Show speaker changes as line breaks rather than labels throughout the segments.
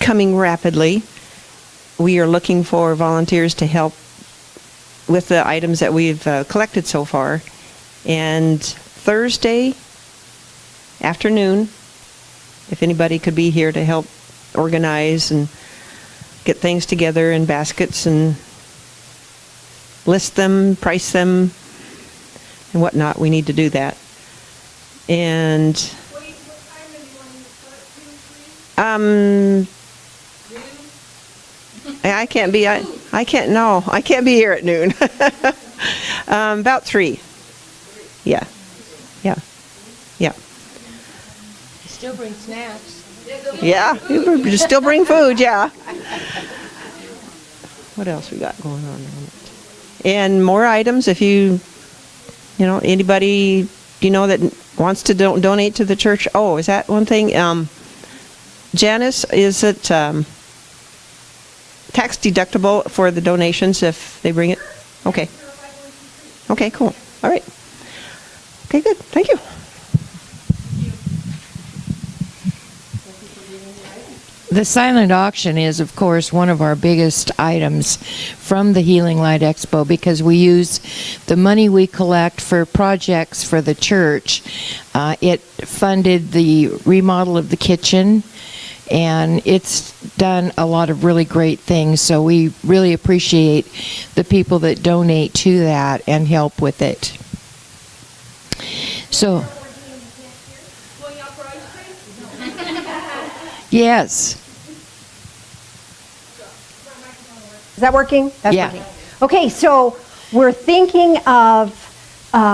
coming rapidly. We are looking for volunteers to help with the items that we've collected so far. And Thursday afternoon, if anybody could be here to help organize and get things together in baskets and list them, price them, and whatnot, we need to do that. And I can't be here at noon. About 3. Yeah.
Still bring snacks.
Yeah, you still bring food, yeah. What else we got going on? And more items if anybody that wants to donate to the church. Oh, is that one thing? Janice, is it tax deductible for the donations if they bring it? Okay. Okay, cool. All right. Okay, good. Thank you.
The silent auction is, of course, one of our biggest items from the Healing Light Expo because we use the money we collect for projects for the church. It funded the remodel of the kitchen, and it's done a lot of really great things, so we really appreciate the people that donate to that and help with it. So, yes.
Is that working? That's
Yeah.
working. Okay, so we're thinking of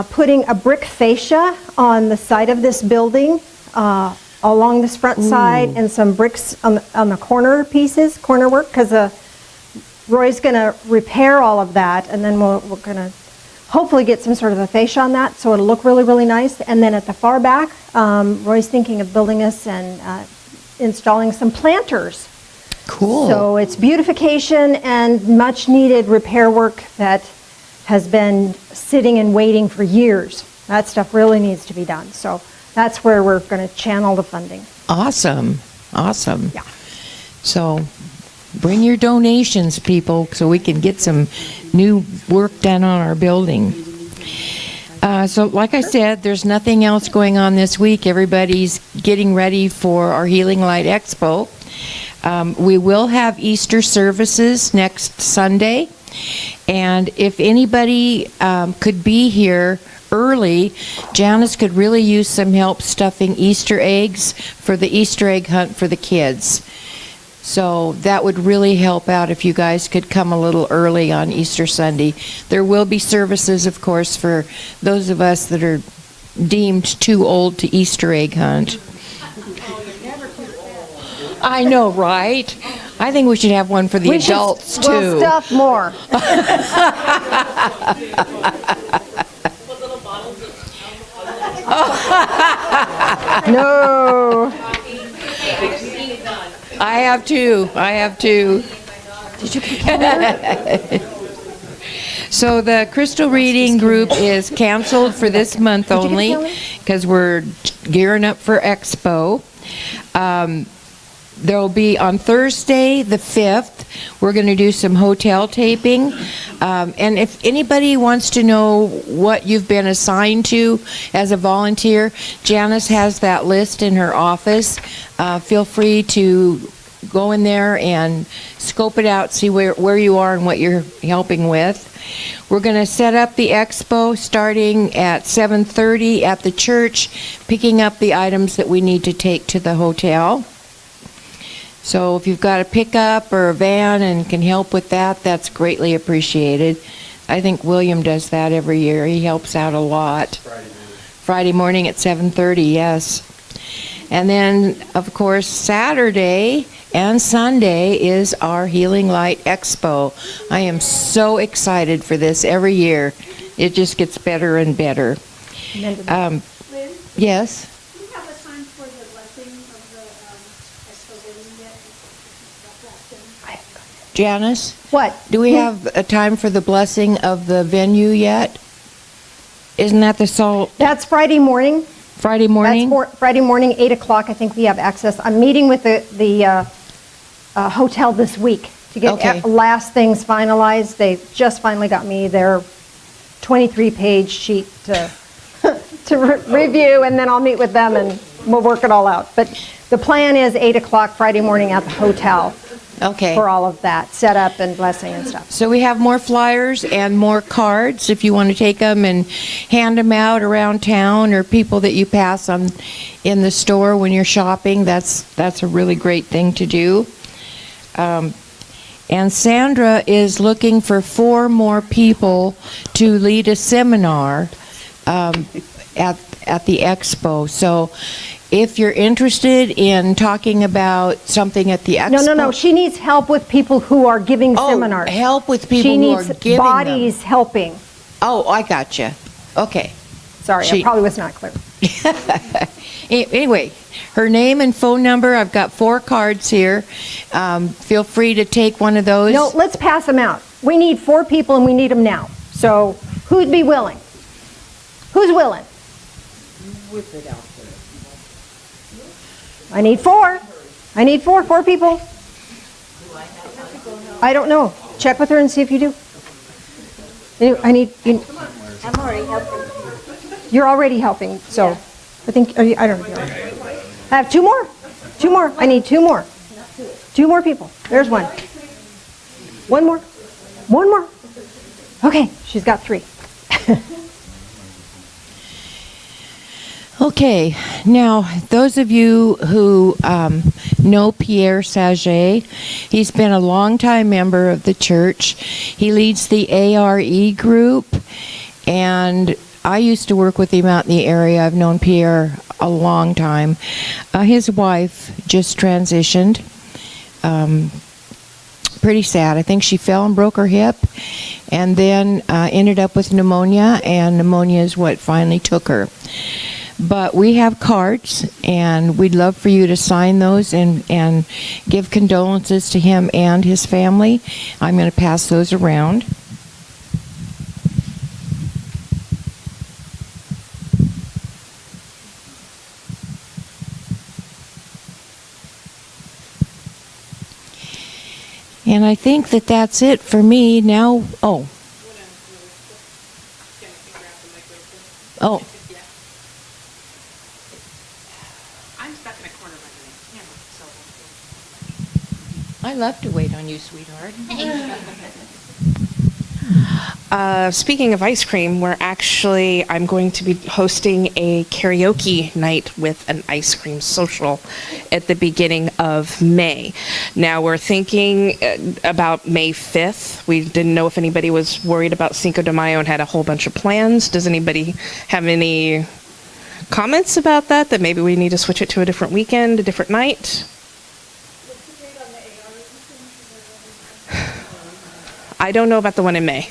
putting a brick fascia on the side of this building, along this front side, and some bricks on the corner pieces, corner work, because Roy's going to repair all of that, and then we're going to hopefully get some sort of a fascia on that, so it'll look really, really nice. And then at the far back, Roy's thinking of building us and installing some planters.
Cool.
So it's beautification and much needed repair work that has been sitting and waiting for years. That stuff really needs to be done. So that's where we're going to channel the funding.
Awesome.
Yeah.
So bring your donations, people, so we can get some new work done on our building. So like I said, there's nothing else going on this week. Everybody's getting ready for our Healing Light Expo. We will have Easter services next Sunday, and if anybody could be here early, Janice could really use some help stuffing Easter eggs for the Easter egg hunt for the kids. So that would really help out if you guys could come a little early on Easter Sunday. There will be services, of course, for those of us that are deemed too old to Easter egg hunt. I know, right? I think we should have one for the adults, too.
We'll stuff more. No.
I have two.
Did you get
So the crystal reading group is canceled for this month only because we're gearing up for Expo. There'll be on Thursday the 5th, we're going to do some hotel taping. And if anybody wants to know what you've been assigned to as a volunteer, Janice has that list in her office. Feel free to go in there and scope it out, see where you are and what you're helping with. We're going to set up the expo starting at 7:30 at the church, picking up the items that we need to take to the hotel. So if you've got a pickup or a van and can help with that, that's greatly appreciated. I think William does that every year. He helps out a lot. Friday morning at 7:30, yes. And then, of course, Saturday and Sunday is our Healing Light Expo. I am so excited for this every year. It just gets better and better.
Lynn,
Yes?
do you have a time for the blessing of the expo building yet?
Janice?
What?
Do we have a time for the blessing of the venue yet? Isn't that the salt
That's Friday morning.
Friday morning?
That's Friday morning, 8 o'clock. I think we have access. I'm meeting with the hotel this week to get
Okay.
last things finalized. They just finally got me their 23-page sheet to review, and then I'll meet with them and we'll work it all out. But the plan is 8 o'clock Friday morning at the hotel
Okay.
for all of that, setup and blessing and stuff.
So we have more flyers and more cards if you want to take them and hand them out around town, or people that you pass on in the store when you're shopping. That's a really great thing to do. And Sandra is looking for 4 more people to lead a seminar at the expo. So if you're interested in talking about something at the expo.
No. She needs help with people who are giving seminars.
Help with people who are
She
giving
needs bodies helping.
Oh, I gotcha. Okay.
Sorry, I probably was not clear.
Anyway, her name and phone number, I've got 4 cards here. Feel free to take one of those.
No, let's pass them out. We need 4 people and we need them now. So who'd be willing? Who's willing? I need 4. I need 4 people. I don't know. Check with her and see if you do. I need.
I'm already helping.
You're already helping, so I think, I don't know. I have 2 more. 2 more. I need 2 more. 2 more people. There's 1. 1 more. 1 more. Okay, she's got 3.
Okay, now those of you who know Pierre Saget, he's been a longtime member of the church. He leads the ARE group, and I used to work with him out in the area. I've known Pierre a long time. His wife just transitioned. Pretty sad. I think she fell and broke her hip, and then ended up with pneumonia, and pneumonia is what finally took her. But we have cards, and we'd love for you to sign those and give condolences to him and his family. I'm going to pass those around. And I think that that's it for me now. Oh. Oh.
I'm stuck in a corner by the camera, so.
I love to wait on you, sweetheart.
Speaking of ice cream, I'm going to be hosting a karaoke night with an ice cream social at the beginning of May. Now we're thinking about May 5th. We didn't know if anybody was worried about Cinco de Mayo and had a whole bunch of plans. Does anybody have any comments about that maybe we need to switch it to a different weekend, a different night? I don't know about the one in May.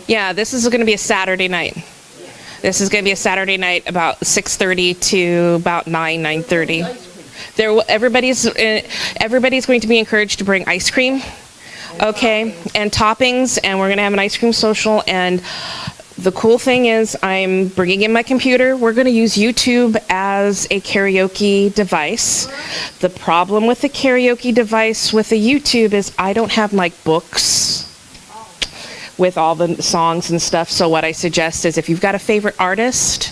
Yeah, this is going to be a Saturday night. This is going to be a Saturday night about 6:30 to about 9:30. Everybody's going to be encouraged to bring ice cream, okay, and toppings, and we're going to have an ice cream social. And the cool thing is I'm bringing in my computer. We're going to use YouTube as a karaoke device. The problem with the karaoke device with the YouTube is I don't have like books with all the songs and stuff. So what I suggest is if you've got a favorite artist,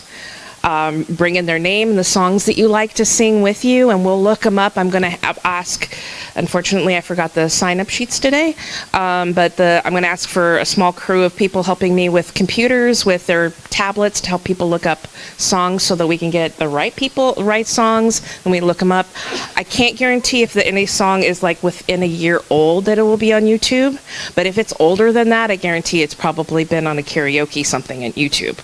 bring in their name and the songs that you like to sing with you, and we'll look them up. I'm going to ask, unfortunately, I forgot the sign-up sheets today, but I'm going to ask for a small crew of people helping me with computers, with their tablets, to help people look up songs so that we can get the right songs, and we look them up. I can't guarantee if any song is like within a year old that it will be on YouTube, but if it's older than that, I guarantee it's probably been on a karaoke something on YouTube.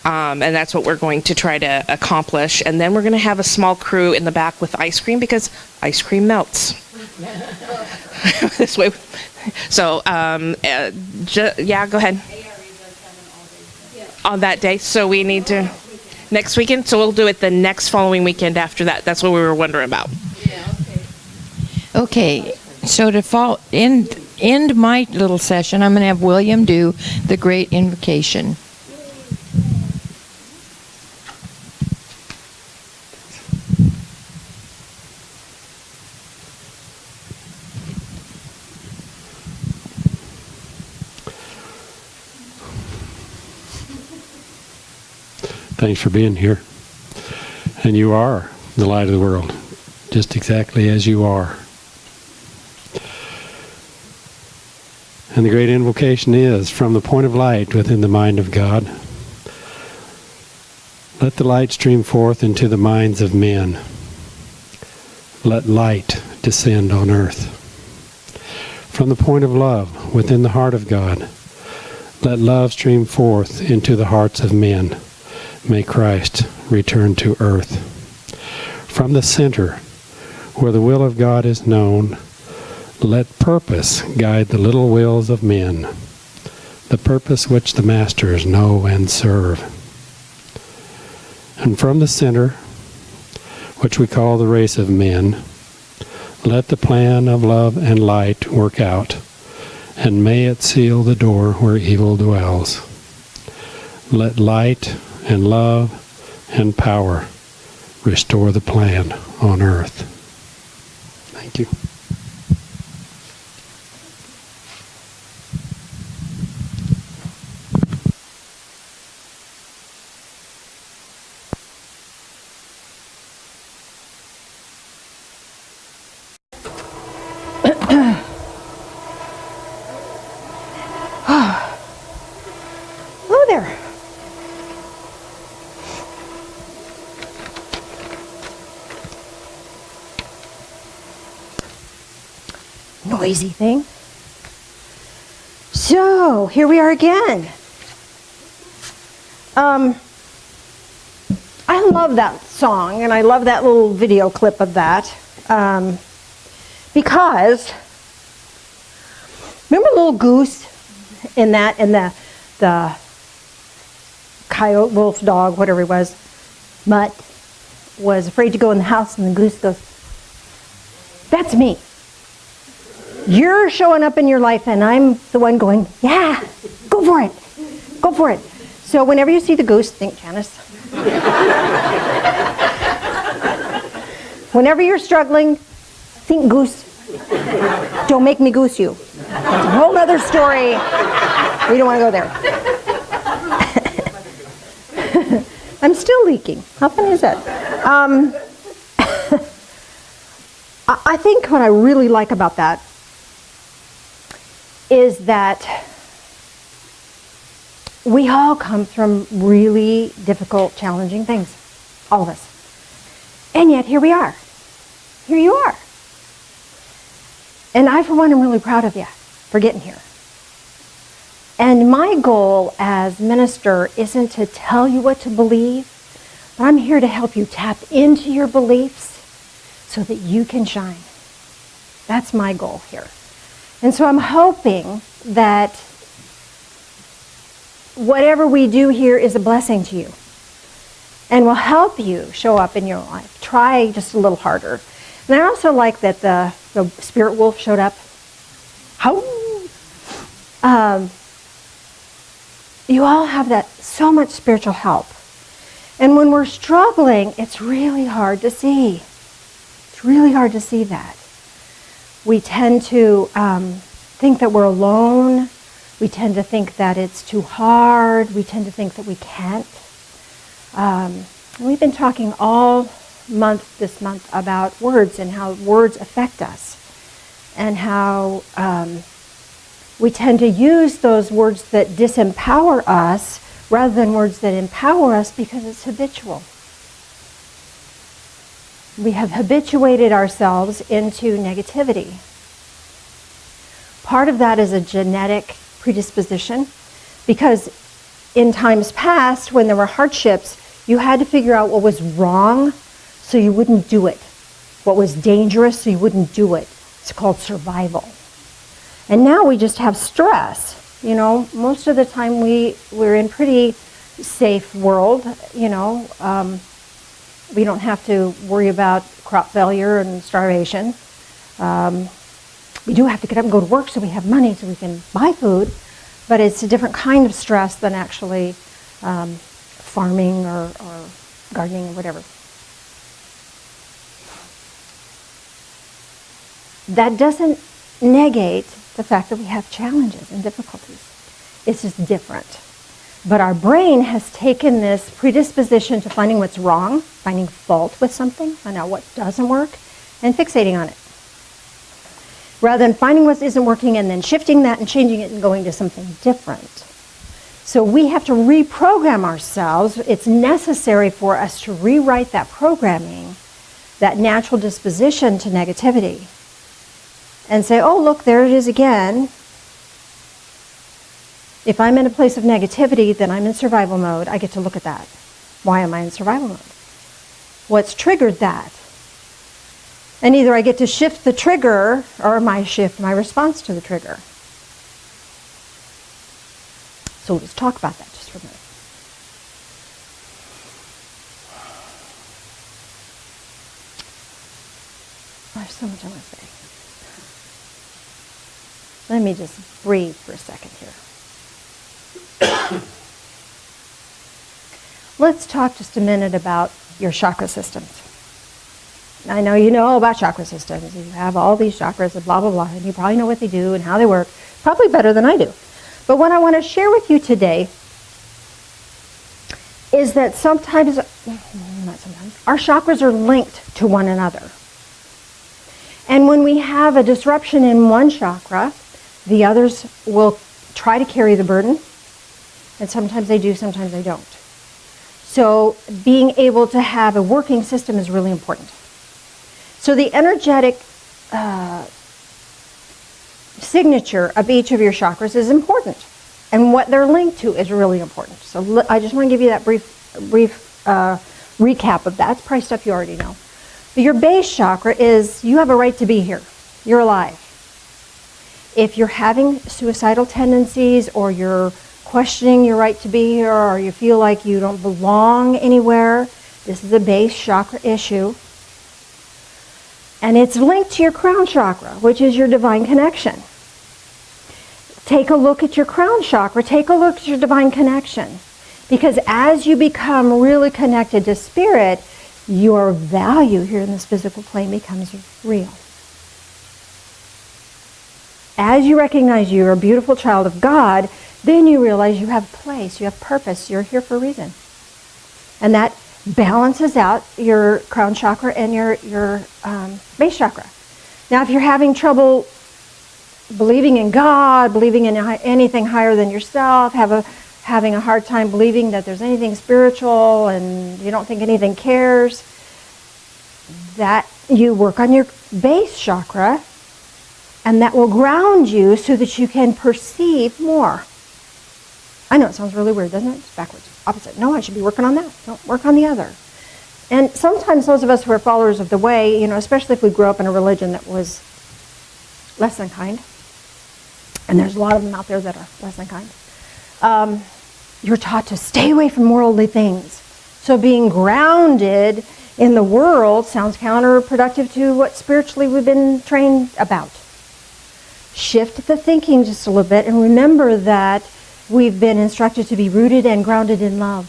And that's what we're going to try to accomplish. And then we're going to have a small crew in the back with ice cream, because ice cream melts. This way. So, yeah, go ahead. On that day. So we need to, next weekend. So we'll do it the next following weekend after that. That's what we were wondering about.
Okay, so to end my little session, I'm going to have William do the great invocation.
Thanks for being here. And you are the light of the world, just exactly as you are. And the great invocation is, from the point of light within the mind of God, let the light stream forth into the minds of men. Let light descend on earth. From the point of love within the heart of God, let love stream forth into the hearts of men. May Christ return to earth. From the center, where the will of God is known, let purpose guide the little wills of men, the purpose which the masters know and serve. And from the center, which we call the race of men, let the plan of love and light work out, and may it seal the door where evil dwells. Let light and love and power restore the plan on earth. Thank you.
Hello there. Noisy thing. So, here we are again. I love that song, and I love that little video clip of that, because remember Little Goose in that, and the coyote, wolf, dog, whatever it was, Mutt, was afraid to go in the house, and the goose goes, "That's me. You're showing up in your life, and I'm the one going, yeah, go for it. Go for it." So whenever you see the goose, think Janice. Whenever you're struggling, think goose. Don't make me goose you. It's a whole other story. We don't want to go there. I'm still leaking. How funny is that? I think what I really like about that is that we all come from really difficult, challenging things. All of us. And yet, here we are. Here you are. And I, for one, am really proud of you for getting here. And my goal as minister isn't to tell you what to believe, but I'm here to help you tap into your beliefs so that you can shine. That's my goal here. And so I'm hoping that whatever we do here is a blessing to you and will help you show up in your life. Try just a little harder. And I also like that the spirit wolf showed up. How? You all have that so much spiritual help. And when we're struggling, it's really hard to see. It's really hard to see that. We tend to think that we're alone. We tend to think that it's too hard. We tend to think that we can't. And we've been talking all month, this month, about words and how words affect us. And how we tend to use those words that disempower us rather than words that empower us because it's habitual. We have habituated ourselves into negativity. Part of that is a genetic predisposition because in times past when there were hardships, you had to figure out what was wrong so you wouldn't do it. What was dangerous so you wouldn't do it. It's called survival. And now we just have stress. You know, most of the time we're in pretty safe world, you know. We don't have to worry about crop failure and starvation. We do have to get up and go to work so we have money so we can buy food, but it's a different kind of stress than actually farming or gardening or whatever. That doesn't negate the fact that we have challenges and difficulties. It's just different. But our brain has taken this predisposition to finding what's wrong, finding fault with something, find out what doesn't work, and fixating on it. Rather than finding what isn't working and then shifting that and changing it and going to something different. So we have to reprogram ourselves. It's necessary for us to rewrite that programming, that natural disposition to negativity, and say, oh, look, there it is again. If I'm in a place of negativity, then I'm in survival mode. I get to look at that. Why am I in survival mode? What's triggered that? And either I get to shift the trigger or I shift my response to the trigger. So let's talk about that just for a minute. There's so much I want to say. Let me just breathe for a second here. Let's talk just a minute about your chakra systems. I know you know about chakra systems. You have all these chakras and blah, blah, blah, and you probably know what they do and how they work, probably better than I do. But what I want to share with you today is that sometimes, not sometimes, our chakras are linked to one another. And when we have a disruption in one chakra, the others will try to carry the burden, and sometimes they do, sometimes they don't. So being able to have a working system is really important. So the energetic signature of each of your chakras is important, and what they're linked to is really important. So I just want to give you that brief recap of that. It's probably stuff you already know. But your base chakra is, you have a right to be here. You're alive. If you're having suicidal tendencies, or you're questioning your right to be here, or you feel like you don't belong anywhere, this is a base chakra issue. And it's linked to your crown chakra, which is your divine connection. Take a look at your crown chakra. Take a look at your divine connection. Because as you become really connected to spirit, your value here in this physical plane becomes real. As you recognize you're a beautiful child of God, then you realize you have place, you have purpose, you're here for a reason. And that balances out your crown chakra and your base chakra. Now, if you're having trouble believing in God, believing in anything higher than yourself, having a hard time believing that there's anything spiritual, and you don't think anything cares, that you work on your base chakra, and that will ground you so that you can perceive more. I know it sounds really weird, doesn't it? It's backwards, opposite. No, I should be working on that. Don't work on the other. And sometimes those of us who are followers of the way, you know, especially if we grew up in a religion that was less than kind, and there's a lot of them out there that are less than kind, you're taught to stay away from worldly things. So being grounded in the world sounds counterproductive to what spiritually we've been trained about. Shift the thinking just a little bit and remember that we've been instructed to be rooted and grounded in love.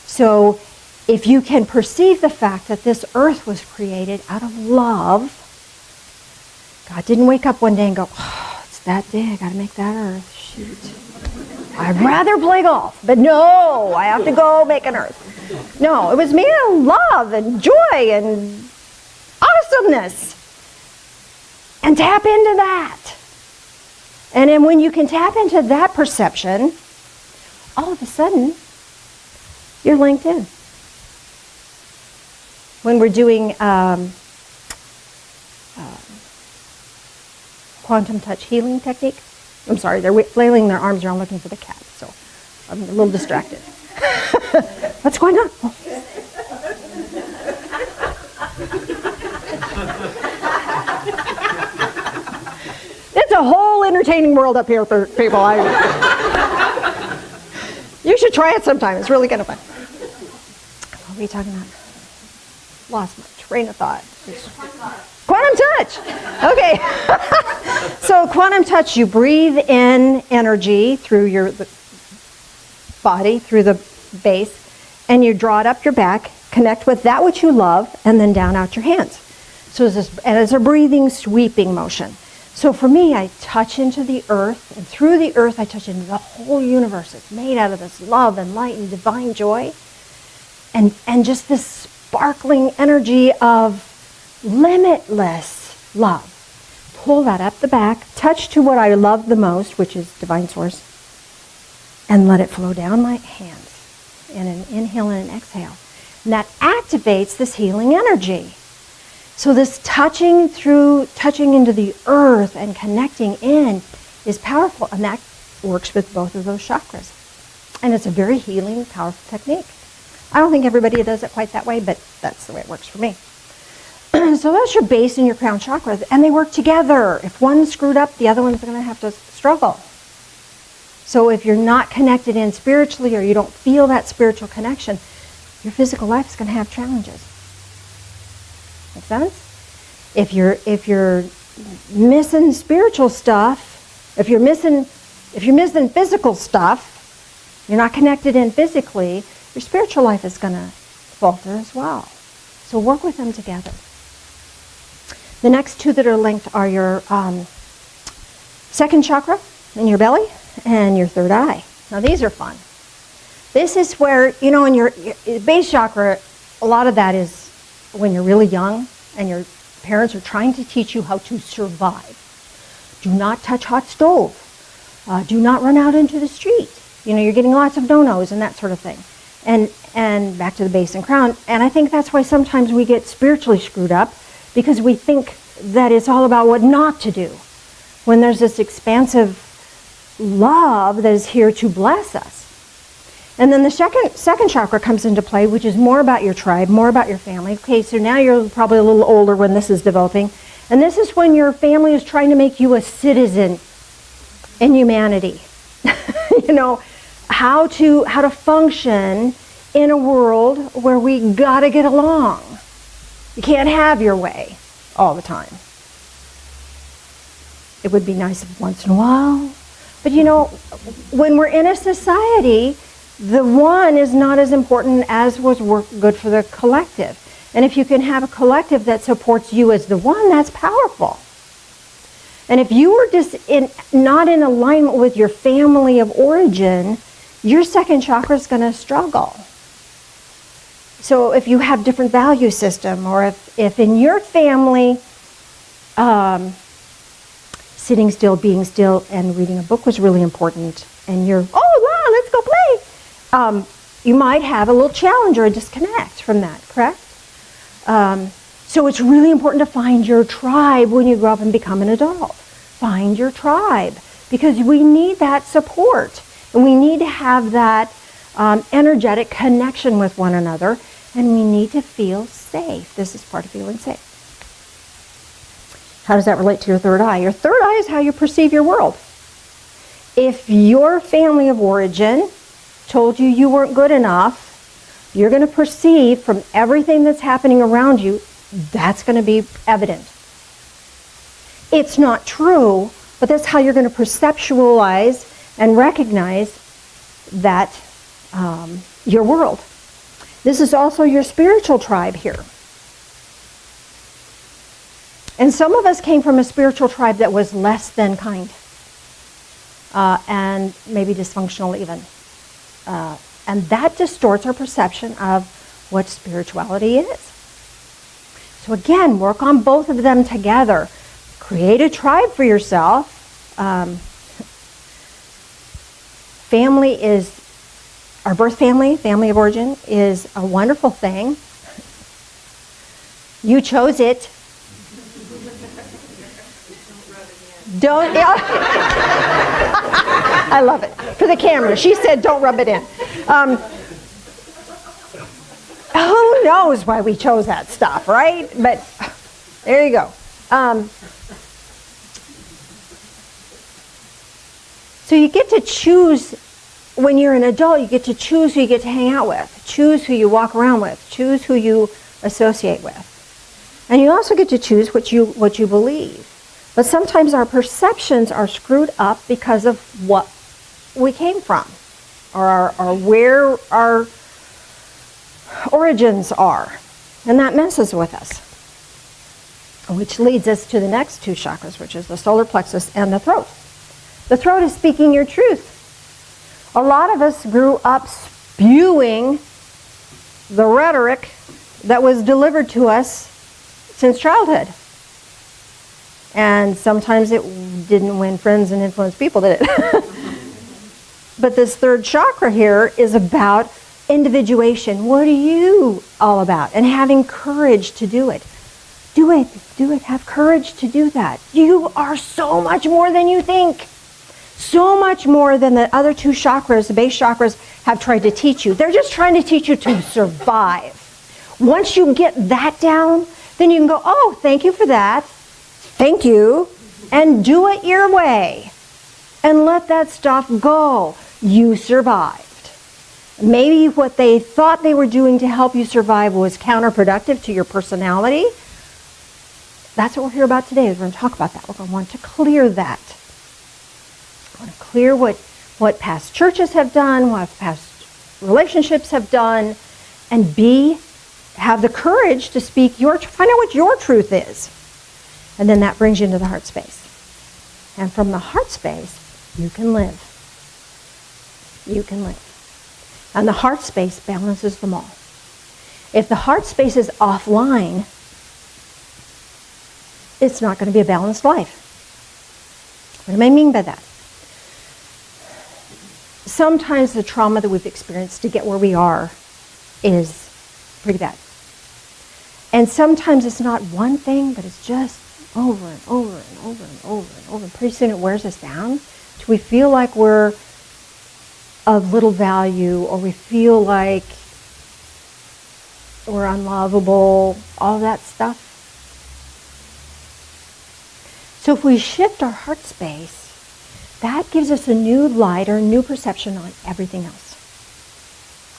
So if you can perceive the fact that this earth was created out of love, God didn't wake up one day and go, oh, it's that day, I gotta make that earth, shoot. I'd rather play golf, but no, I have to go make an earth. No, it was made out of love and joy and awesomeness. And tap into that. And then when you can tap into that perception, all of a sudden, you're linked in. When we're doing quantum touch healing technique, I'm sorry, they're flailing their arms around looking for the cat, so I'm a little distracted. What's going on? Oh. It's a whole entertaining world up here for people. You should try it sometime. It's really kind of fun. What are we talking about? Lost my train of thought. Quantum touch. Okay. So quantum touch, you breathe in energy through your body, through the base, and you draw it up your back, connect with that which you love, and then down out your hands. So it's a breathing, sweeping motion. So for me, I touch into the earth, and through the earth, I touch into the whole universe. It's made out of this love and light and divine joy, and just this sparkling energy of limitless love. Pull that up the back, touch to what I love the most, which is divine source, and let it flow down my hands in an inhale and an exhale. And that activates this healing energy. So this touching into the earth and connecting in is powerful, and that works with both of those chakras. And it's a very healing, powerful technique. I don't think everybody does it quite that way, but that's the way it works for me. So that's your base and your crown chakra, and they work together. If one's screwed up, the other one's going to have to struggle. So if you're not connected in spiritually, or you don't feel that spiritual connection, your physical life is going to have challenges. Make sense? If you're missing spiritual stuff, if you're missing physical stuff, you're not connected in physically, your spiritual life is going to falter as well. So work with them together. The next two that are linked are your second chakra in your belly and your third eye. Now these are fun. This is where, in your base chakra, a lot of that is when you're really young and your parents are trying to teach you how to survive. Do not touch hot stove. Do not run out into the street. You're getting lots of no-nos and that sort of thing. And back to the base and crown. And I think that's why sometimes we get spiritually screwed up, because we think that it's all about what not to do, when there's this expansive love that is here to bless us. And then the second chakra comes into play, which is more about your tribe, more about your family. Okay, so now you're probably a little older when this is developing. And this is when your family is trying to make you a citizen in humanity. How to function in a world where we gotta get along. You can't have your way all the time. It would be nice if once in a while. But when we're in a society, the one is not as important as was good for the collective. And if you can have a collective that supports you as the one, that's powerful. And if you were just not in alignment with your family of origin, your second chakra is going to struggle. So if you have different value system, or if in your family, sitting still, being still, and reading a book was really important, and you're, let's go play, you might have a little challenge or a disconnect from that, correct? So it's really important to find your tribe when you grow up and become an adult. Find your tribe, because we need that support, and we need to have that energetic connection with one another, and we need to feel safe. This is part of feeling safe. How does that relate to your third eye? Your third eye is how you perceive your world. If your family of origin told you you weren't good enough, you're going to perceive from everything that's happening around you, that's going to be evident. It's not true, but that's how you're going to perceptualize and recognize that your world. This is also your spiritual tribe here. And some of us came from a spiritual tribe that was less than kind, and maybe dysfunctional even. And that distorts our perception of what spirituality is. So again, work on both of them together. Create a tribe for yourself. Family is, our birth family, family of origin, is a wonderful thing. You chose it. Don't, yeah. I love it. For the camera, she said don't rub it in. Who knows why we chose that stuff, right? But there you go. So you get to choose, when you're an adult, you get to choose who you get to hang out with, choose who you walk around with, choose who you associate with. And you also get to choose what you believe. But sometimes our perceptions are screwed up because of what we came from, or where our origins are. And that messes with us. which leads us to the next two chakras, which is the solar plexus and the throat. The throat is speaking your truth. A lot of us grew up spewing the rhetoric that was delivered to us since childhood. And sometimes it didn't win friends and influence people, did it? But this third chakra here is about individuation. What are you all about? And having courage to do it. Do it, do it. Have courage to do that. You are so much more than you think. So much more than the other two chakras, the base chakras, have tried to teach you. They're just trying to teach you to survive. Once you get that down, then you can go, oh, thank you for that. Thank you. And do it your way. And let that stuff go. You survived. Maybe what they thought they were doing to help you survive was counterproductive to your personality. That's what we're here about today. We're going to talk about that. We're going to want to clear that. I want to clear what past churches have done, what past relationships have done, and have the courage to speak find out what your truth is. And then that brings you into the heart space. And from the heart space, you can live. You can live. And the heart space balances them all. If the heart space is offline, it's not going to be a balanced life. What do I mean by that? Sometimes the trauma that we've experienced to get where we are is pretty bad. And sometimes it's not one thing, but it's just over and over and over and over and over. And pretty soon it wears us down till we feel like we're of little value, or we feel like we're unlovable, all that stuff. So if we shift our heart space, that gives us a new light or a new perception on everything else.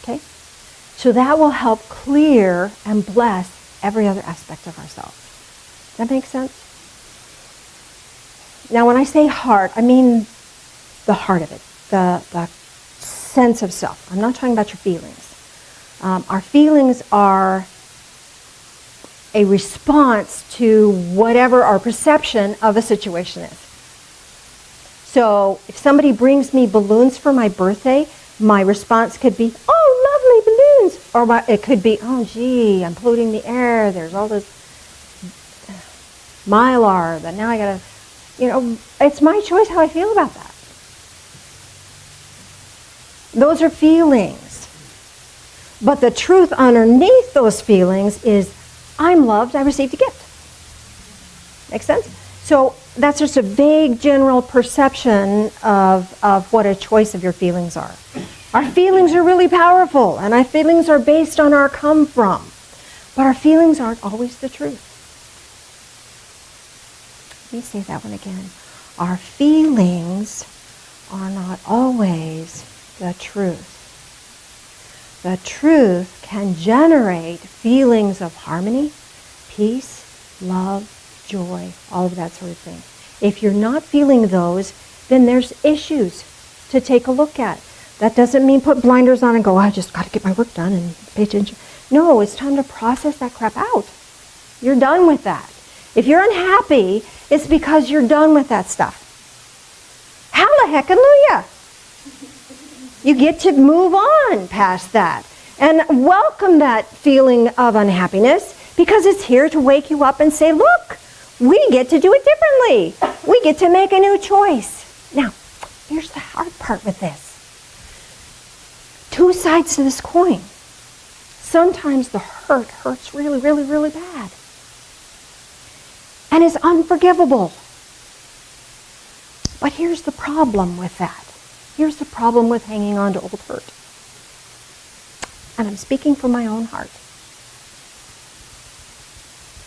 Okay? So that will help clear and bless every other aspect of ourselves. Does that make sense? Now when I say heart, I mean the heart of it, the sense of self. I'm not talking about your feelings. Our feelings are a response to whatever our perception of a situation is. So if somebody brings me balloons for my birthday, my response could be, oh, lovely balloons. Or it could be, oh, gee, I'm polluting the air. There's all this mylar that now I got to, it's my choice how I feel about that. Those are feelings. But the truth underneath those feelings is, I'm loved, I received a gift. Make sense? So that's just a vague general perception of what a choice of your feelings are. Our feelings are really powerful, and our feelings are based on our come from. But our feelings aren't always the truth. Let me say that one again. Our feelings are not always the truth. The truth can generate feelings of harmony, peace, love, joy, all of that sort of thing. If you're not feeling those, then there's issues to take a look at. That doesn't mean put blinders on and go, I just got to get my work done and pay attention. No, it's time to process that crap out. You're done with that. If you're unhappy, it's because you're done with that stuff. Hallelujah! You get to move on past that and welcome that feeling of unhappiness, because it's here to wake you up and say, look, we get to do it differently. We get to make a new choice. Now, here's the hard part with this. Two sides to this coin. Sometimes the hurt hurts really, really, really bad. And is unforgivable. But here's the problem with that. Here's the problem with hanging on to old hurt. And I'm speaking from my own heart.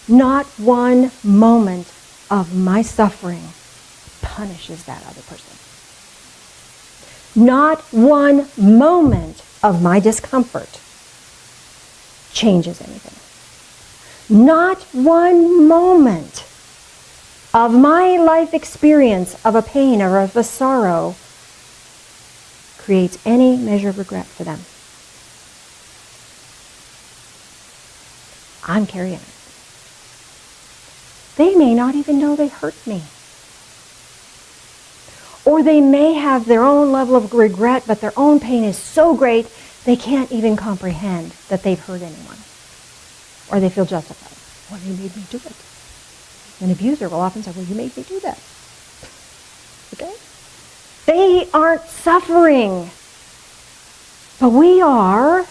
Not one moment of my suffering punishes that other person. Not one moment of my discomfort changes anything. Not one moment of my life experience of a pain or of a sorrow creates any measure of regret for them. I'm carrying it. they may not even know they hurt me. Or they may have their own level of regret, but their own pain is so great they can't even comprehend that they've hurt anyone. Or they feel justified. Well, you made me do it. An abuser will often say, well, you made me do that. Okay? They aren't suffering. But we are.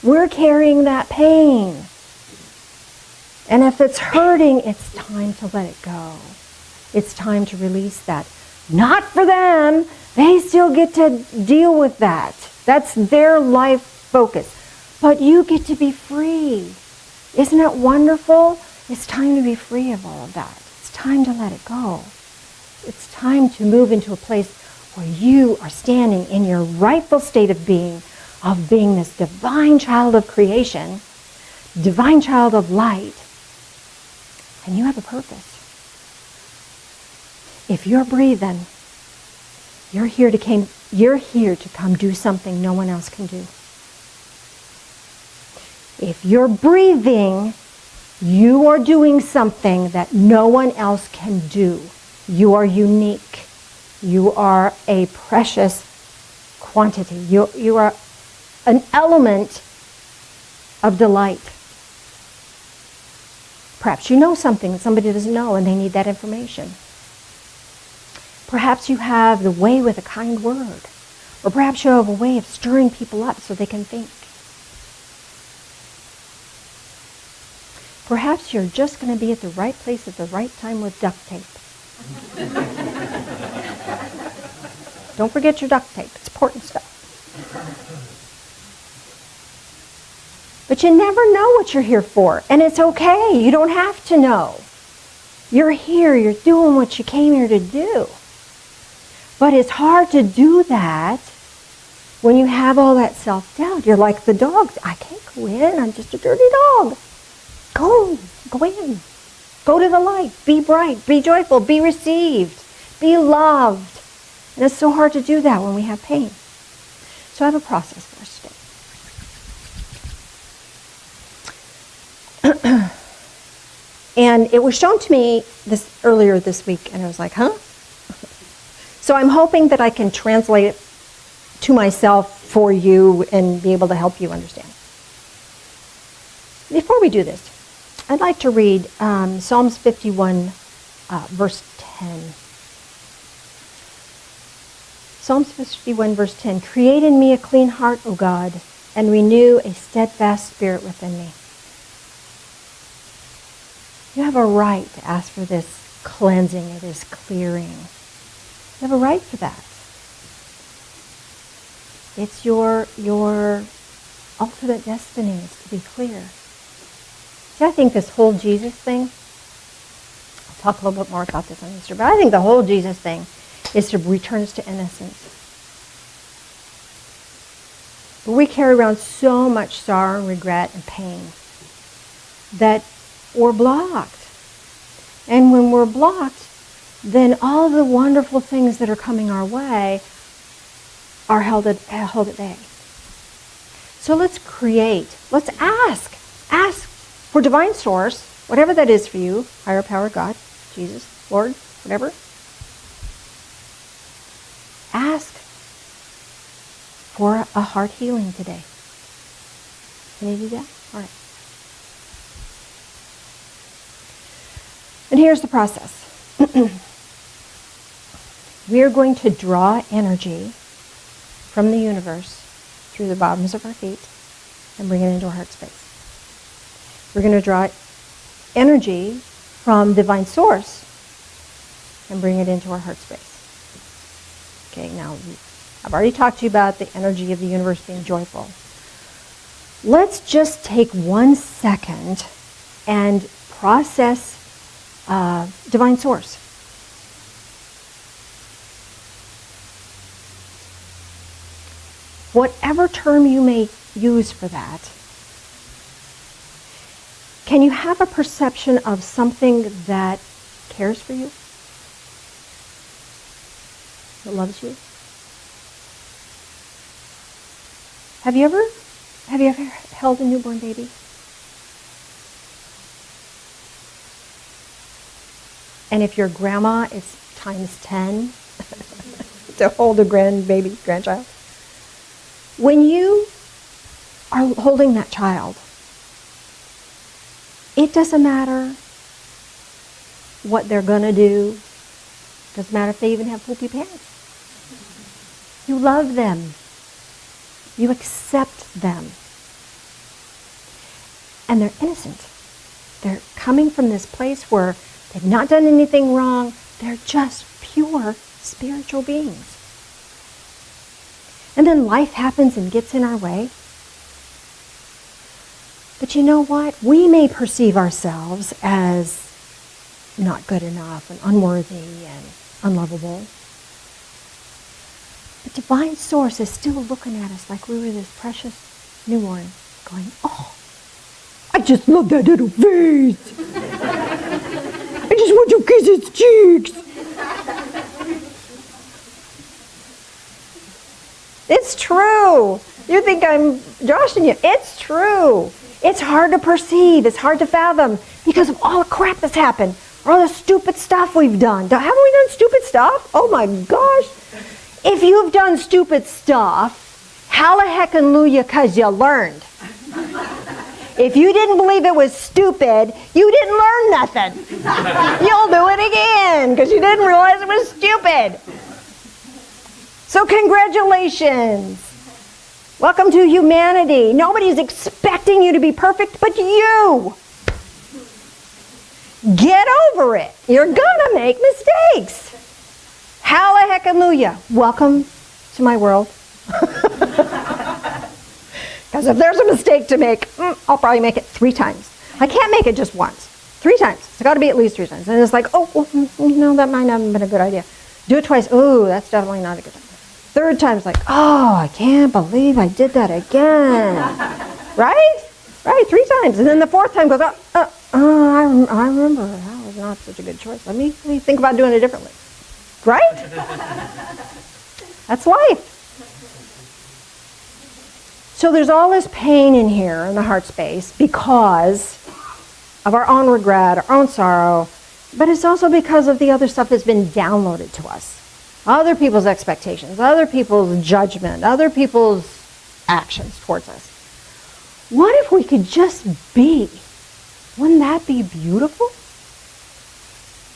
We're carrying that pain. And if it's hurting, it's time to let it go. It's time to release that. Not for them. They still get to deal with that. That's their life focus. But you get to be free. Isn't it wonderful? It's time to be free of all of that. It's time to let it go. It's time to move into a place where you are standing in your rightful state of being this divine child of creation, divine child of light, and you have a purpose. If you're breathing, you're here to come do something no one else can do. If you're breathing, you are doing something that no one else can do. You are unique. You are a precious quantity. You are an element of delight. Perhaps you know something that somebody doesn't know and they need that information. Perhaps you have the way with a kind word. Or perhaps you have a way of stirring people up so they can think. Perhaps you're just going to be at the right place at the right time with duct tape. Don't forget your duct tape. It's important stuff. But you never know what you're here for. And it's okay. You don't have to know. You're here. You're doing what you came here to do. But it's hard to do that when you have all that self-doubt. You're like the dog. I can't go in. I'm just a dirty dog. Go in. Go to the light. Be bright. Be joyful. Be received. Be loved. And it's so hard to do that when we have pain. So I have a process for us today. And it was shown to me earlier this week, and I was like, huh? So I'm hoping that I can translate it to myself for you and be able to help you understand. Before we do this, I'd like to read Psalms 51, verse 10. Psalms 51, verse 10. Create in me a clean heart, O God, and renew a steadfast spirit within me. You have a right to ask for this cleansing, or this clearing. You have a right for that. It's your ultimate destiny is to be clear. See, I think this whole Jesus thing, I'll talk a little bit more about this on Easter, but I think the whole Jesus thing is to return us to innocence. But we carry around so much sorrow and regret and pain that we're blocked. And when we're blocked, then all the wonderful things that are coming our way are held at bay. So let's create. Let's ask. Ask for divine source, whatever that is for you, higher power, God, Jesus, Lord, whatever. Ask for a heart healing today. Can you do that? All right. And here's the process. We are going to draw energy from the universe through the bottoms of our feet and bring it into our heart space. We're going to draw energy from divine source and bring it into our heart space. Okay, now I've already talked to you about the energy of the universe being joyful. Let's just take 1 second and process divine source. Whatever term you may use for that, can you have a perception of something that cares for you? That loves you? Have you ever held a newborn baby? And if you're grandma, it's times 10 to hold a grandchild. When you are holding that child, it doesn't matter what they're going to do. Doesn't matter if they even have poopy pants. You love them. You accept them. And they're innocent. They're coming from this place where they've not done anything wrong. They're just pure spiritual beings. And then life happens and gets in our way. But you know what? We may perceive ourselves as not good enough and unworthy and unlovable. But Divine Source is still looking at us like we were this precious newborn, going, oh, I just love that little face. I just want to kiss its cheeks. It's true. You think I'm joshing you. It's true. It's hard to perceive. It's hard to fathom because of all the crap that's happened. All the stupid stuff we've done. Haven't we done stupid stuff? Oh my gosh. If you've done stupid stuff, hallelujah, because you learned. If you didn't believe it was stupid, you didn't learn nothing. You'll do it again because you didn't realize it was stupid. So congratulations. Welcome to humanity. Nobody's expecting you to be perfect but you. Get over it. You're gonna make mistakes. Hallelujah. Welcome to my world. Because if there's a mistake to make, I'll probably make it 3 times. I can't make it just once. 3 times. It's got to be at least 3 times. And it's like, oh, well, no, that might not have been a good idea. Do it twice. Oh, that's definitely not a good idea. 3rd time is like, oh, I can't believe I did that again. Right? Right, 3 times. And then the 4th time goes, I remember that was not such a good choice. Let me think about doing it differently. Right? That's life. So there's all this pain in here in the heart space because of our own regret, our own sorrow, but it's also because of the other stuff that's been downloaded to us. Other people's expectations, other people's judgment, other people's actions towards us. What if we could just be? Wouldn't that be beautiful?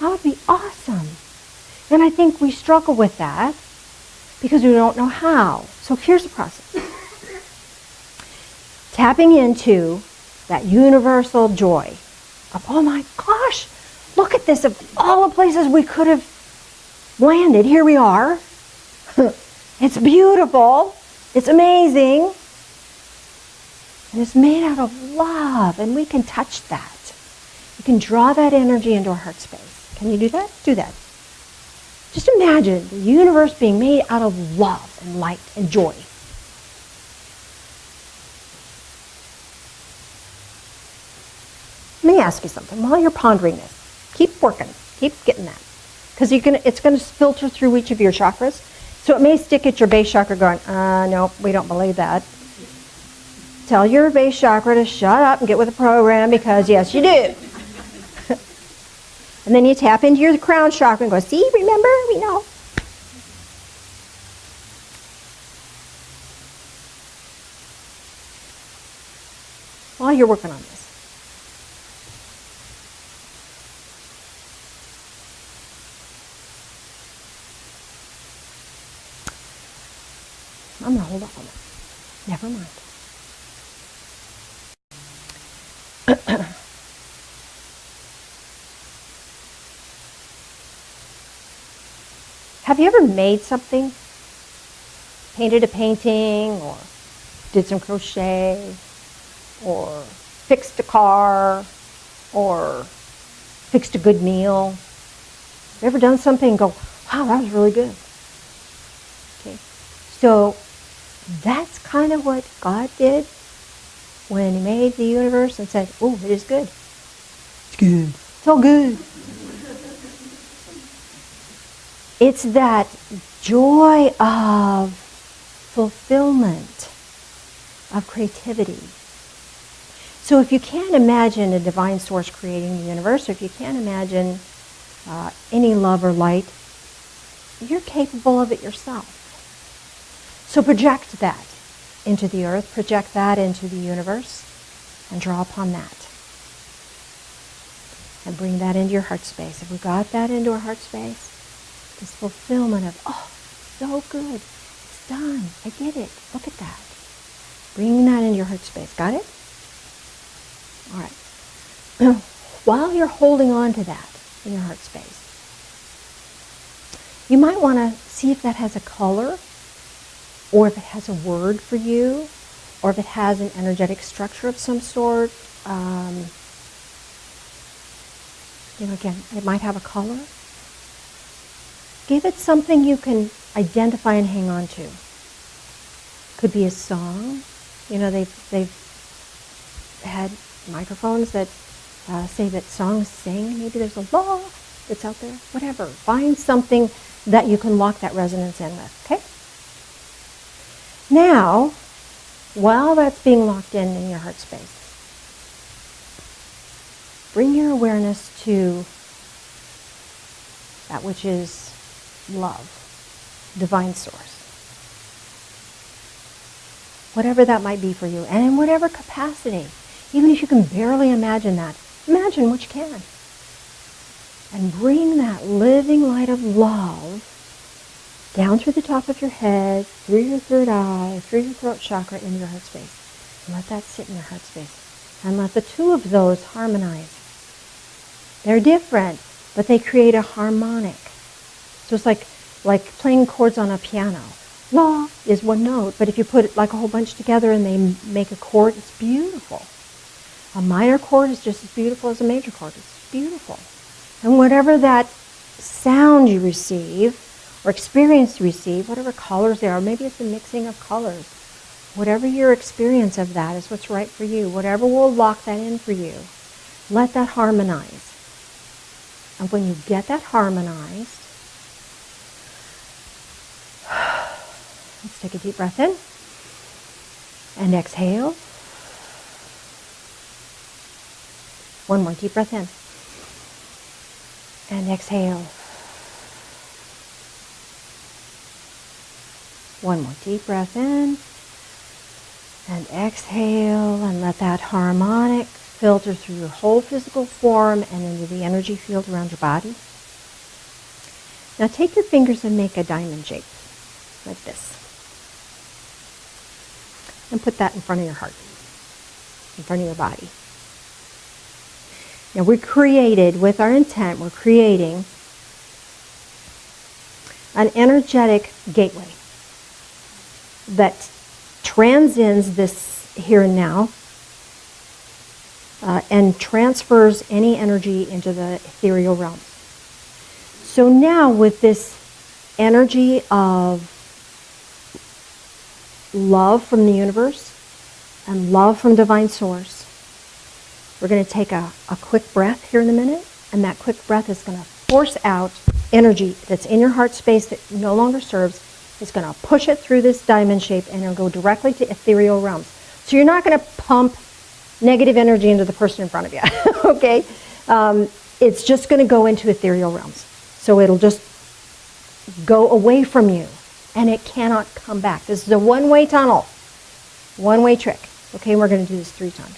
That would be awesome. And I think we struggle with that because we don't know how. So here's the process. Tapping into that universal joy of, oh my gosh, look at this. Of all the places we could have landed, here we are. It's beautiful. It's amazing. And it's made out of love. And we can touch that. We can draw that energy into our heart space. Can you do that? Do that. Just imagine the universe being made out of love and light and joy. Let me ask you something. While you're pondering this, keep working. Keep getting that. Because it's going to filter through each of your chakras. So it may stick at your base chakra going, no, we don't believe that. Tell your base chakra to shut up and get with the program because, yes, you do. And then you tap into your crown chakra and go, see, remember, we know. While you're working on this, I'm going to hold up on that. Never mind. Have you ever made something? Painted a painting, or did some crochet, or fixed a car, or fixed a good meal? Have you ever done something and go, wow, that was really good? Okay. So that's kind of what God did when He made the universe and said, oh, it is good. It's good. It's all good. It's that joy of fulfillment, of creativity. So if you can't imagine a divine source creating the universe, or if you can't imagine any love or light, you're capable of it yourself. So project that into the earth, project that into the universe, and draw upon that. And bring that into your heart space. If we got that into our heart space, this fulfillment of, oh, so good, it's done, I did it, look at that. Bring that into your heart space, got it? All right. While you're holding on to that in your heart space, you might want to see if that has a color, or if it has a word for you, or if it has an energetic structure of some sort. Again, it might have a color. Give it something you can identify and hang on to. Could be a song. They've had microphones that say that songs sing. Maybe there's a law that's out there. Whatever. Find something that you can lock that resonance in with. Okay? Now, while that's being locked in your heart space, bring your awareness to that which is love, divine source. Whatever that might be for you, and in whatever capacity. Even if you can barely imagine that, imagine what you can. And bring that living light of love down through the top of your head, through your third eye, through your throat chakra, into your heart space. And let that sit in your heart space. And let the two of those harmonize. They're different, but they create a harmonic. So it's like playing chords on a piano. La is one note, but if you put it like a whole bunch together and they make a chord, it's beautiful. A minor chord is just as beautiful as a major chord. It's beautiful. And whatever that sound you receive, or experience you receive, whatever colors there are, maybe it's a mixing of colors. Whatever your experience of that is what's right for you. Whatever will lock that in for you. Let that harmonize. And when you get that harmonized, let's take a deep breath in. And exhale. One more deep breath in. And exhale. One more deep breath in. And exhale. And let that harmonic filter through your whole physical form and into the energy field around your body. Now take your fingers and make a diamond shape, like this. And put that in front of your heart, in front of your body. Now we're created, with our intent, we're creating an energetic gateway that transcends this here and now and transfers any energy into the ethereal realms. So now with this energy of love from the universe and love from divine source, we're going to take a quick breath here in a minute, and that quick breath is going to force out energy that's in your heart space that no longer serves. It's going to push it through this diamond shape and it'll go directly to ethereal realms. So you're not going to pump negative energy into the person in front of you, okay? It's just going to go into ethereal realms. So it'll just go away from you, and it cannot come back. This is a one-way tunnel, one-way trick. Okay, we're going to do this 3 times.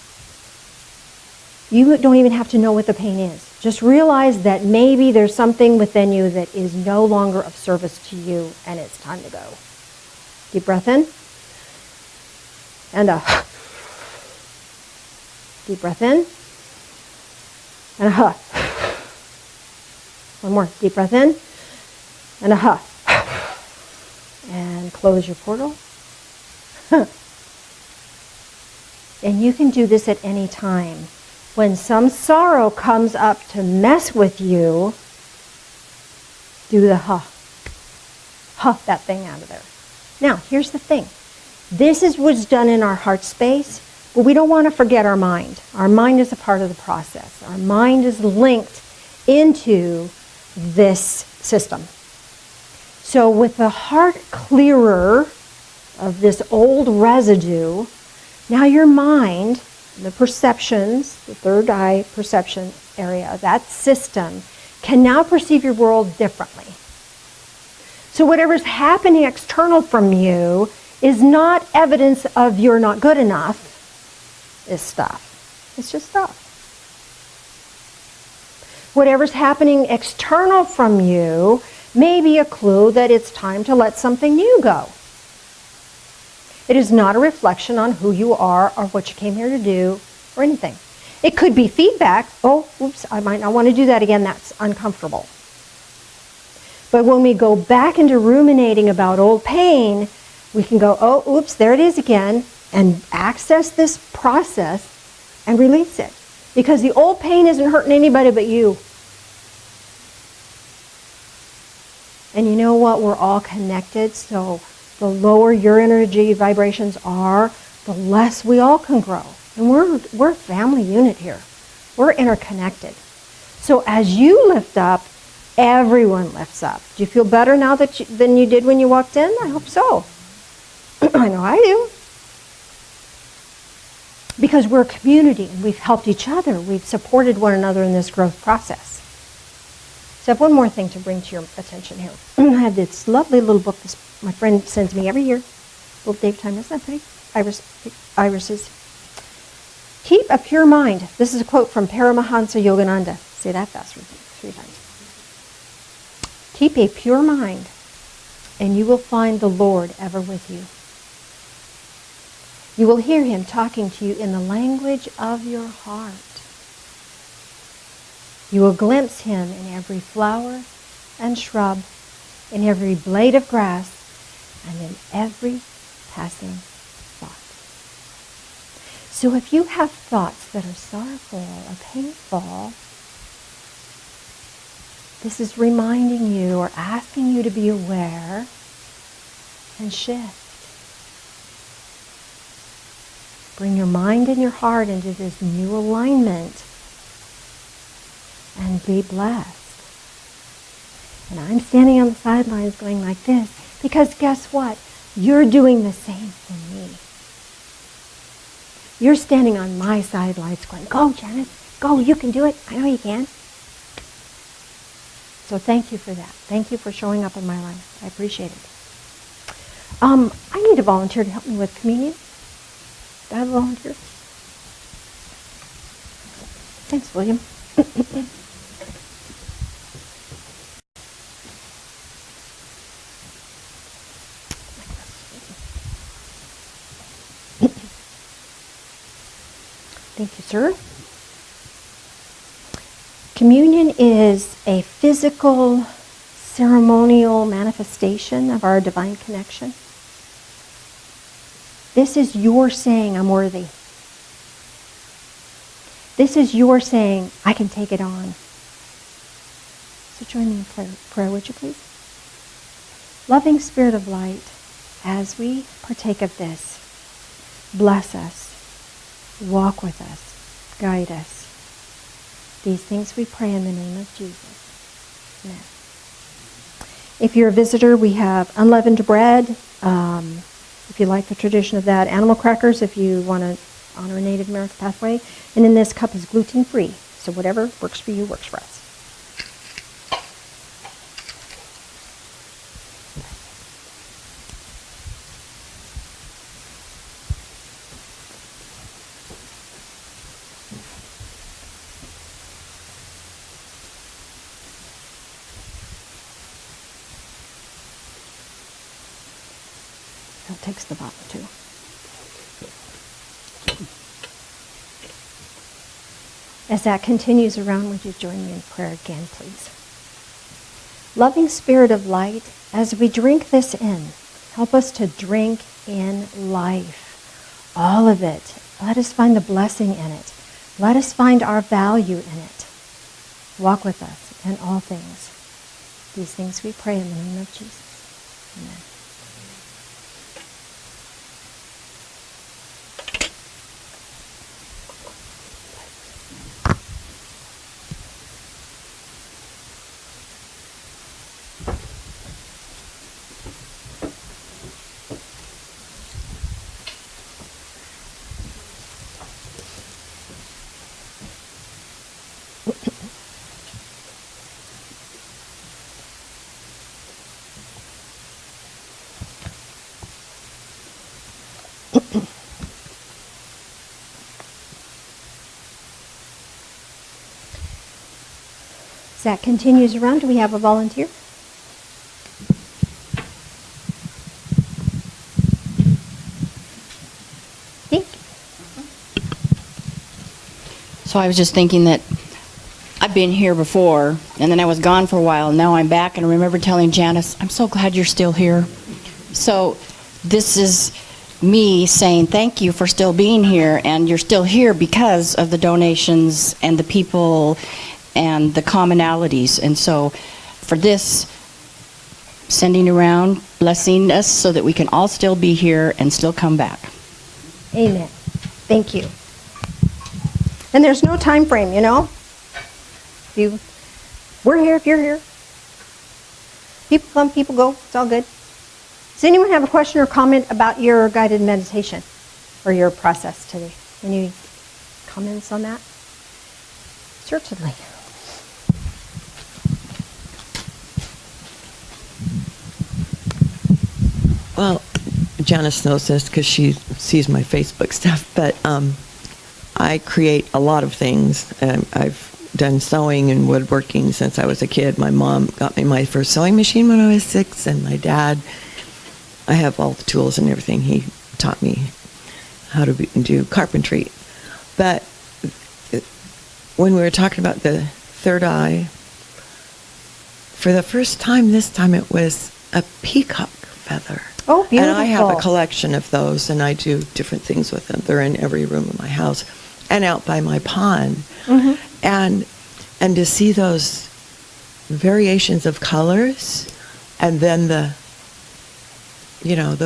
You don't even have to know what the pain is. Just realize that maybe there's something within you that is no longer of service to you, and it's time to go. Deep breath in. And a deep breath in. And a huh. One more. Deep breath in. And a huh. And close your portal. And you can do this at any time. When some sorrow comes up to mess with you, do the huff that thing out of there. Now, here's the thing. This is what's done in our heart space, but we don't want to forget our mind. Our mind is a part of the process. Our mind is linked into this system. So with the heart clearer of this old residue, now your mind, the perceptions, the third eye perception area, that system can now perceive your world differently. So whatever's happening external from you is not evidence of you're not good enough. It's stuff. It's just stuff. Whatever's happening external from you may be a clue that it's time to let something new go. It is not a reflection on who you are or what you came here to do or anything. It could be feedback. Oh, oops, I might not want to do that again. That's uncomfortable. But when we go back into ruminating about old pain, we can go, oh, oops, there it is again, and access this process and release it. Because the old pain isn't hurting anybody but you. And you know what? We're all connected, so the lower your energy vibrations are, the less we all can grow. And we're a family unit here. We're interconnected. So as you lift up, everyone lifts up. Do you feel better now than you did when you walked in? I hope so. I know I do. Because we're a community and we've helped each other. We've supported one another in this growth process. So I have one more thing to bring to your attention here. I have this lovely little book my friend sends me every year. Little Dave Time, isn't that pretty? Irises. Keep a pure mind. This is a quote from Paramahansa Yogananda. Say that fast 3 times. Keep a pure mind, and you will find the Lord ever with you. You will hear him talking to you in the language of your heart. You will glimpse him in every flower and shrub, in every blade of grass, and in every passing thought. So if you have thoughts that are sorrowful or painful, this is reminding you or asking you to be aware and shift. Bring your mind and your heart into this new alignment and be blessed. And I'm standing on the sidelines going like this because guess what? You're doing the same for me. You're standing on my sidelines going, go, Janice, go, you can do it. I know you can. So thank you for that. Thank you for showing up in my life. I appreciate it. I need a volunteer to help me with communion. Do I have a volunteer? Thanks, William. Thank you, sir. Communion is a physical, ceremonial manifestation of our divine connection. This is your saying, I'm worthy. This is your saying, I can take it on. So join me in prayer, would you please? Loving Spirit of Light, as we partake of this, bless us, walk with us, guide us. These things we pray in the name of Jesus. Amen. If you're a visitor, we have unleavened bread. If you like the tradition of that, animal crackers if you want to honor a Native American pathway. And in this cup is gluten-free. So whatever works for you works for us. Phil takes the bottle too. As that continues around, would you join me in prayer again, please? Loving Spirit of Light, as we drink this in, help us to drink in life. All of it. Let us find the blessing in it. Let us find our value in it. Walk with us in all things. These things we pray in the name of Jesus. Amen. As that continues around, do we have a volunteer? Pink?
So I was just thinking that I've been here before, and then I was gone for a while, and now I'm back, and I remember telling Janice, I'm so glad you're still here. So this is me saying thank you for still being here, and you're still here because of the donations and the people and the commonalities. And so for this, sending around, blessing us so that we can all still be here and still come back.
Amen. Thank you. And there's no time frame, you know? We're here if you're here. People come, people go. It's all good. Does anyone have a question or comment about your guided meditation or your process today? Any comments on that? Certainly.
Well, Janice knows this because she sees my Facebook stuff, but I create a lot of things. I've done sewing and woodworking since I was a kid. My mom got me my first sewing machine when I was 6, and my dad, I have all the tools and everything. He taught me how to do carpentry. But when we were talking about the third eye, for the first time this time it was a peacock feather.
Oh, beautiful.
And I have a collection of those, and I do different things with them. They're in every room of my house and out by my pond.
Mm-hmm.
And to see those variations of colors, and then the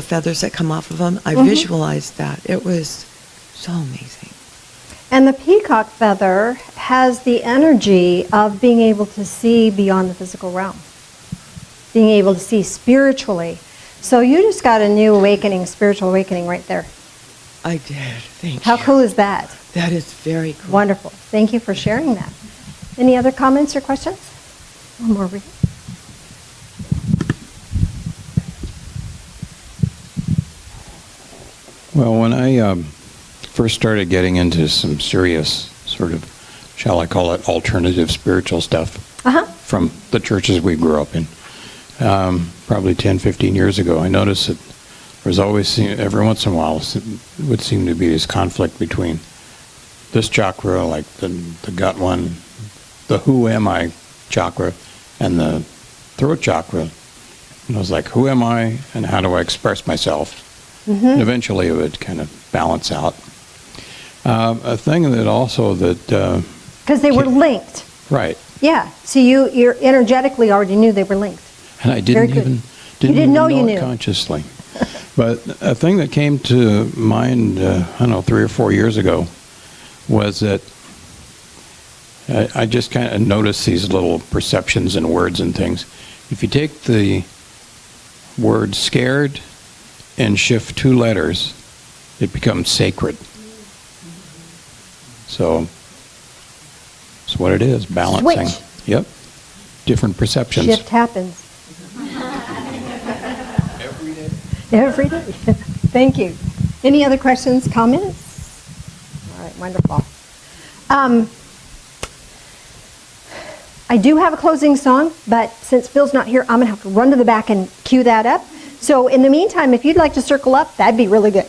feathers that come off of them, I visualized that. It was so amazing.
And the peacock feather has the energy of being able to see beyond the physical realm, being able to see spiritually. So you just got a new awakening, spiritual awakening right there.
I did. Thank you.
How cool is that?
That is very cool.
Wonderful. Thank you for sharing that. Any other comments or questions? One more read.
Well, when I first started getting into some serious sort of, shall I call it, alternative spiritual stuff
Uh-huh.
from the churches we grew up in, probably 10, 15 years ago, I noticed that there was always, every once in a while, it would seem to be this conflict between this chakra, like the gut one, the who am I chakra, and the throat chakra. And I was like, who am I, and how do I express myself? And eventually it would kind of balance out. A thing that also that...
Because they were linked.
Right.
Yeah. So you energetically already knew they were linked.
And I
Very
didn't
good.
even,
You
didn't
didn't
even
know
know
you
it
knew.
consciously. But a thing that came to mind, I don't know, 3 or 4 years ago, was that I just kind of noticed these little perceptions and words and things. If you take the word scared and shift 2 letters, it becomes sacred. So it's what it is, balancing.
Switch.
Yep. Different perceptions.
Shift happens. Every day. Thank you. Any other questions, comments? All right, wonderful. I do have a closing song, but since Phil's not here, I'm going to have to run to the back and cue that up. So in the meantime, if you'd like to circle up, that'd be really good.